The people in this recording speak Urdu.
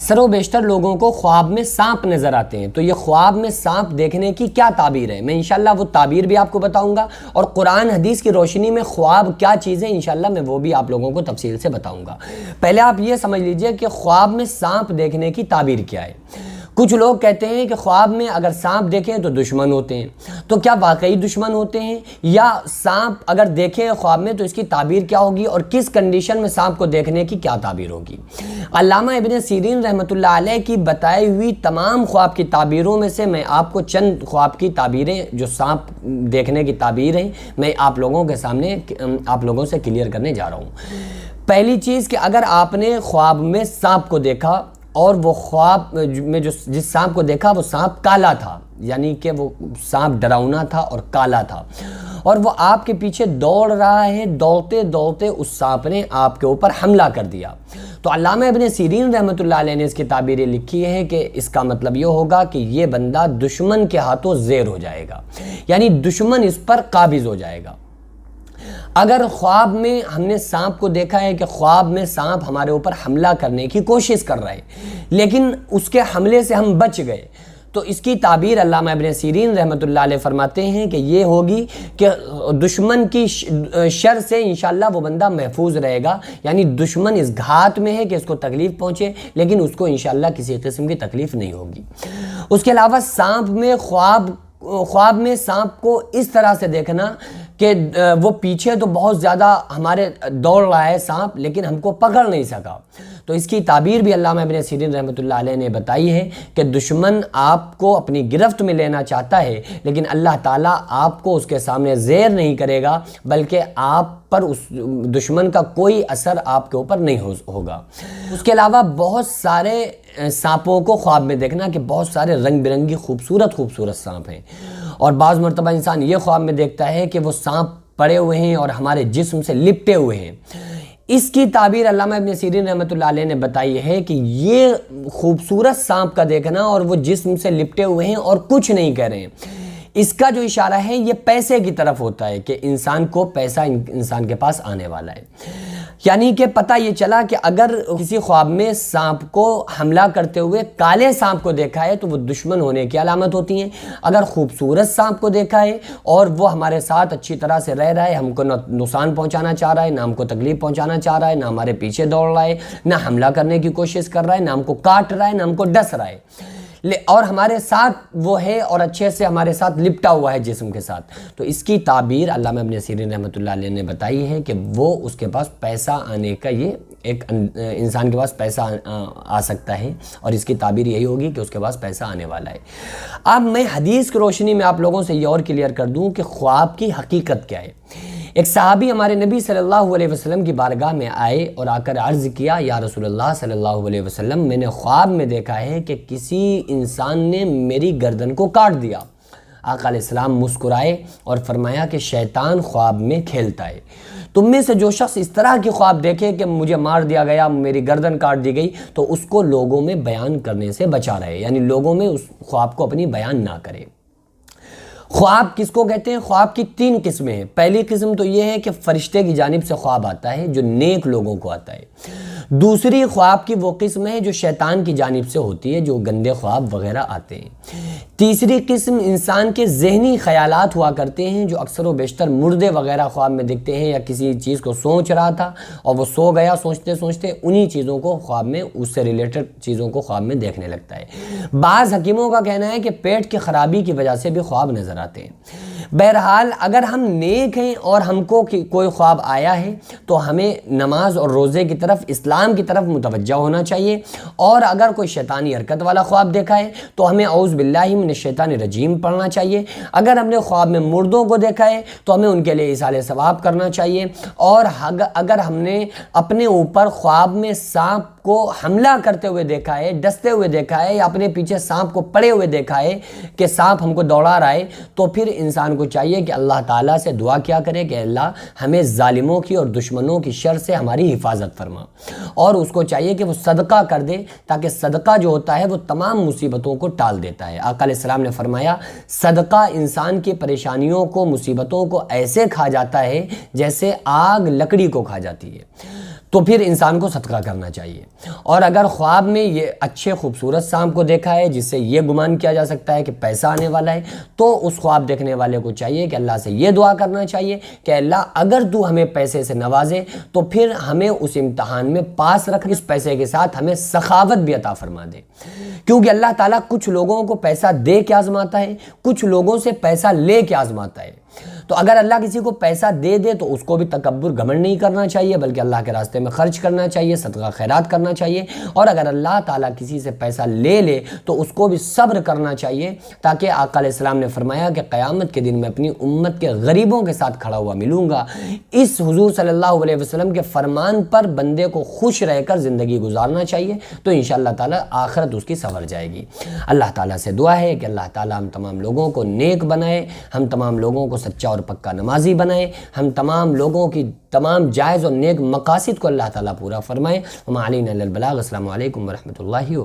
اکثر و بیشتر لوگوں کو خواب میں سانپ نظر آتے ہیں، تو یہ خواب میں سانپ دیکھنے کی کیا تعبیر ہے؟ میں انشاءاللہ وہ تعبیر بھی آپ کو بتاؤں گا، اور قرآن حدیث کی روشنی میں خواب کیا چیز ہے انشاءاللہ میں وہ بھی آپ لوگوں کو تفصیل سے بتاؤں گا۔ پہلے آپ یہ سمجھ لیجئے کہ خواب میں سانپ دیکھنے کی تعبیر کیا ہے۔ کچھ لوگ کہتے ہیں کہ خواب میں اگر سانپ دیکھیں تو دشمن ہوتے ہیں، تو کیا واقعی دشمن ہوتے ہیں؟ یا سانپ اگر دیکھیں خواب میں تو اس کی تعبیر کیا ہوگی، اور کس کنڈیشن میں سانپ کو دیکھنے کی کیا تعبیر ہوگی؟ علامہ ابن سیرین رحمۃ اللہ علیہ کی بتائی ہوئی تمام خواب کی تعبیروں میں سے میں آپ کو چند خواب کی تعبیریں جو سانپ دیکھنے کی تعبیر ہیں میں آپ لوگوں کے سامنے آپ لوگوں سے کلیئر کرنے جا رہا ہوں۔ پہلی چیز کہ اگر آپ نے خواب میں سانپ کو دیکھا اور وہ خواب میں جس سانپ کو دیکھا وہ سانپ کالا تھا، یعنی کہ وہ سانپ ڈراؤنا تھا اور کالا تھا، اور وہ آپ کے پیچھے دوڑ رہا ہے، دوڑتے دوڑتے اس سانپ نے آپ کے اوپر حملہ کر دیا، تو علامہ ابن سیرین رحمۃ اللہ علیہ نے اس کی تعبیریں لکھی ہے کہ اس کا مطلب یہ ہوگا کہ یہ بندہ دشمن کے ہاتھوں زیر ہو جائے گا، یعنی دشمن اس پر قابض ہو جائے گا۔ اگر خواب میں ہم نے سانپ کو دیکھا ہے کہ خواب میں سانپ ہمارے اوپر حملہ کرنے کی کوشش کر رہا ہے لیکن اس کے حملے سے ہم بچ گئے، تو اس کی تعبیر علامہ ابن سیرین رحمۃ اللہ علیہ فرماتے ہیں کہ یہ ہوگی کہ دشمن کی شر سے انشاءاللہ وہ بندہ محفوظ رہے گا، یعنی دشمن اس گھات میں ہے کہ اس کو تکلیف پہنچے لیکن اس کو انشاءاللہ کسی قسم کی تکلیف نہیں ہوگی۔ اس کے علاوہ سانپ میں خواب میں سانپ کو اس طرح سے دیکھنا کہ وہ پیچھے تو بہت زیادہ ہمارے دوڑ رہا ہے سانپ لیکن ہم کو پکڑ نہیں سکا، تو اس کی تعبیر بھی علامہ ابن سیرین رحمۃ اللہ علیہ نے بتائی ہے کہ دشمن آپ کو اپنی گرفت میں لینا چاہتا ہے لیکن اللہ تعالیٰ آپ کو اس کے سامنے زیر نہیں کرے گا، بلکہ آپ پر اس دشمن کا کوئی اثر آپ کے اوپر نہیں ہوگا۔ اس کے علاوہ بہت سارے سانپوں کو خواب میں دیکھنا کہ بہت سارے رنگ برنگی خوبصورت سانپ ہیں، اور بعض مرتبہ انسان یہ خواب میں دیکھتا ہے کہ وہ سانپ پڑے ہوئے ہیں اور ہمارے جسم سے لپٹے ہوئے ہیں۔ اس کی تعبیر علامہ ابن سیرین رحمۃ اللہ علیہ نے بتائی ہے کہ یہ خوبصورت سانپ کا دیکھنا اور وہ جسم سے لپٹے ہوئے ہیں اور کچھ نہیں کہہ رہے ہیں، اس کا جو اشارہ ہے یہ پیسے کی طرف ہوتا ہے کہ انسان کو پیسہ انسان کے پاس آنے والا ہے، یعنی کہ پتہ یہ چلا کہ اگر کسی خواب میں سانپ کو حملہ کرتے ہوئے کالے سانپ کو دیکھا ہے تو وہ دشمن ہونے کی علامت ہوتی ہیں، اگر خوبصورت سانپ کو دیکھا ہے اور وہ ہمارے ساتھ اچھی طرح سے رہ رہا ہے، ہم کو نہ نقصان پہنچانا چاہ رہا ہے، نہ ہم کو تکلیف پہنچانا چاہ رہا ہے، نہ ہمارے پیچھے دوڑ رہا ہے، نہ حملہ کرنے کی کوشش کر رہا ہے، نہ ہم کو کاٹ رہا ہے، نہ ہم کو ڈس رہا ہے، اور ہمارے ساتھ وہ ہے اور اچھے سے ہمارے ساتھ لپٹا ہوا ہے جسم کے ساتھ، تو اس کی تعبیر علامہ ابن سیرین رحمۃ اللہ علیہ نے بتائی ہے کہ وہ اس کے پاس پیسہ آنے کا یہ ایک انسان کے پاس پیسہ آ سکتا ہے، اور اس کی تعبیر یہی ہوگی کہ اس کے پاس پیسہ آنے والا ہے۔ اب میں حدیث کی روشنی میں آپ لوگوں سے یہ اور کلیئر کر دوں کہ خواب کی حقیقت کیا ہے۔ ایک صحابی ہمارے نبی صلی اللہ علیہ وسلم کی بارگاہ میں آئے اور آ کر عرض کیا، یا رسول اللہ صلی اللہ علیہ وسلم، میں نے خواب میں دیکھا ہے کہ کسی انسان نے میری گردن کو کاٹ دیا۔ آقا علیہ السلام مسکرائے اور فرمایا کہ شیطان خواب میں کھیلتا ہے، تم میں سے جو شخص اس طرح کی خواب دیکھے کہ مجھے مار دیا گیا، میری گردن کاٹ دی گئی، تو اس کو لوگوں میں بیان کرنے سے بچا رہے، یعنی لوگوں میں اس خواب کو اپنی بیان نہ کرے۔ خواب کس کو کہتے ہیں؟ خواب کی 3 قسمیں ہیں۔ پہلی قسم تو یہ ہے کہ فرشتے کی جانب سے خواب آتا ہے جو نیک لوگوں کو آتا ہے۔ دوسری خواب کی وہ قسم ہے جو شیطان کی جانب سے ہوتی ہے، جو گندے خواب وغیرہ آتے ہیں۔ تیسری قسم انسان کے ذہنی خیالات ہوا کرتے ہیں جو اکثر و بیشتر مردے وغیرہ خواب میں دکھتے ہیں، یا کسی چیز کو سوچ رہا تھا اور وہ سو گیا سوچتے سوچتے انہی چیزوں کو خواب میں، اس سے ریلیٹڈ چیزوں کو خواب میں دیکھنے لگتا ہے۔ بعض حکیموں کا کہنا ہے کہ پیٹ کی خرابی کی وجہ سے بھی خواب نظر آتے ہیں۔ بہرحال اگر ہم نیک ہیں اور ہم کو کوئی خواب آیا ہے تو ہمیں نماز اور روزے کی طرف، اسلام کی طرف متوجہ ہونا چاہیے، اور اگر کوئی شیطانی حرکت والا خواب دیکھا ہے تو ہمیں اعوذ باللہ من الشیطان الرجیم پڑھنا چاہیے۔ اگر ہم نے خواب میں مردوں کو دیکھا ہے تو ہمیں ان کے لیے ایصال ثواب کرنا چاہیے، اور اگر ہم نے اپنے اوپر خواب میں سانپ کو حملہ کرتے ہوئے دیکھا ہے، ڈستے ہوئے دیکھا ہے، یا اپنے پیچھے سانپ کو پڑے ہوئے دیکھا ہے کہ سانپ ہم کو دوڑا رہا ہے، تو پھر انسان کو چاہیے کہ اللہ تعالیٰ سے دعا کیا کرے کہ اللہ ہمیں ظالموں کی اور دشمنوں کی شر سے ہماری حفاظت فرما، اور اس کو چاہیے کہ وہ صدقہ کر دے، تاکہ صدقہ جو ہوتا ہے وہ تمام مصیبتوں کو ٹال دیتا ہے۔ آقا علیہ السلام نے فرمایا صدقہ انسان کی پریشانیوں کو، مصیبتوں کو ایسے کھا جاتا ہے جیسے آگ لکڑی کو کھا جاتی ہے۔ تو پھر انسان کو صدقہ کرنا چاہیے۔ اور اگر خواب میں یہ اچھے خوبصورت سانپ کو دیکھا ہے جس سے یہ گمان کیا جا سکتا ہے کہ پیسہ آنے والا ہے، تو اس خواب دیکھنے والے کو چاہیے کہ اللہ سے یہ دعا کرنا چاہیے کہ اللہ اگر تو ہمیں پیسے سے نوازے تو پھر ہمیں اس امتحان میں پاس رکھ، اس پیسے کے ساتھ ہمیں سخاوت بھی عطا فرما دے، کیونکہ اللہ تعالیٰ کچھ لوگوں کو پیسہ دے کے آزماتا ہے، کچھ لوگوں سے پیسہ لے کے آزماتا ہے۔ تو اگر اللہ کسی کو پیسہ دے دے تو اس کو بھی تکبر گھمنڈ نہیں کرنا چاہیے، بلکہ اللہ کے راستے میں خرچ کرنا چاہیے، صدقہ خیرات کرنا چاہیے۔ اور اگر اللہ تعالیٰ کسی سے پیسہ لے لے تو اس کو بھی صبر کرنا چاہیے، تاکہ آقا علیہ السلام نے فرمایا کہ قیامت کے دن میں اپنی امت کے غریبوں کے ساتھ کھڑا ہوا ملوں گا۔ اس حضور صلی اللہ علیہ وسلم کے فرمان پر بندے کو خوش رہ کر زندگی گزارنا چاہیے، تو انشاءاللہ تعالیٰ آخرت اس کی سنور جائے گی۔ اللہ تعالیٰ سے دعا ہے کہ اللہ تعالیٰ ہم تمام لوگوں کو نیک بنائے، ہم تمام لوگوں کو سچا اور پکا نمازی بنائے، ہم تمام لوگوں کی تمام جائز اور نیک مقاصد کو اللہ تعالیٰ پورا فرمائے۔ وما علینا الا البلاغ۔ السلام علیکم ورحمۃ اللہ وبرکاتہ۔